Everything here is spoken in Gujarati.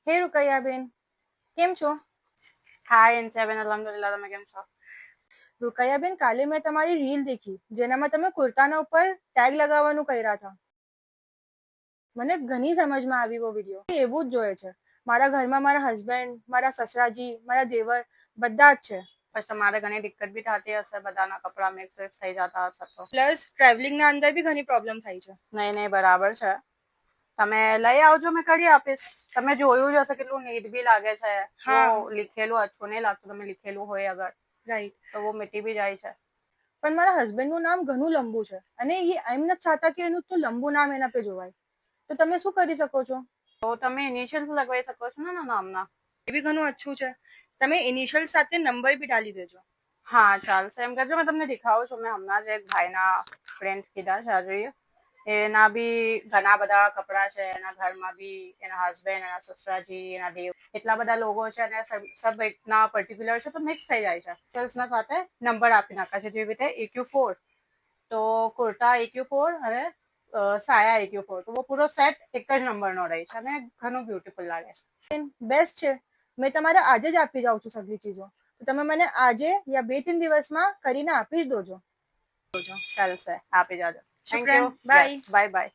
હે રૂકૈયાબેન, કેમ છો? હાય અંશાબેન, અલહમદુલિલ્લાહ. તમે કેમ છો? રૂકૈયાબેન, કાલે મેં તમારી રીલ દેખી જેનામાં તમે કુર્તાના ઉપર ટેગ લગાવવાનું કર્યા હતા. મને ઘણી સમજમાં આવી वो વિડીયો. એવું જ જોઈએ છે. મારા ઘરમાં મારા હસબન્ડ, મારા સસરાજી, મારા દેવર બધા જ છે. પછી તમારે ઘણી દિક્કત બી થતી હશે, બધાના કપડા મિક્સ થઈ જતા હશે તો. પ્લસ ટ્રાવેલિંગના અંદર બી ઘણી પ્રોબ્લેમ થાય છે. નહીં બરાબર છે. તમે લઈ આવજો, મેં કરી આપીશ. તમે જોયું જ હશે કેટલું નીટ બી લાગે છે. લીખેલું અચ્છું નહીં લાગતું. તમે લીખેલું હોય અગર રાઈટ, તો वो મિટી બી જાય છે. પણ મારા હસબન્ડનું નામ ઘણું લંબુ છે અને એ એમ નથી ચાહતા કે એનું તો લંબુ નામ એના પે જોવાય. તો તમે શું કરી શકો છો? તો તમે ઇનિશિયલ્સ લગાવી શકો છો ને નામના. એ બી ઘણું અચ્છું છે. તમે ઇનિશિયલ સાથે નંબર બી ડાલી દેજો. હા ચાલશે. એમ કરજો, મેં તમને દેખાડું છું. મેં હમણાં જ એક ભાઈના ફ્રેન્ડ કીધા છે આજે. એના બી ઘણા બધા કપડા છે. એના ઘરમાં બી એના હસબન્ડ, એના સસરાજી, એના દેવ, એટલા બધા લોકો છે અને સબ એટલા પર્ટિક્યુલર છે તો મિક્સ થઈ જાય છે. સેલ્સના સાથે નંબર આપી નાખે છે, જેવી રીતે AQ4 તો કુર્તા AQ4 અને સાયા AQ4, તો પૂરો સેટ એક જ નંબરનો રહે છે અને ઘણું બ્યુટીફુલ લાગે છે. બેસ્ટ છે. મેં તમારે આજે જ આપી જાઉં છું સગળી ચીજો. તો તમે મને આજે યા 2-3 દિવસમાં કરીને આપી જ દોજો. ચાલશે, આપી જાજો. Thank you. શુક્રન, બાય. Bye by.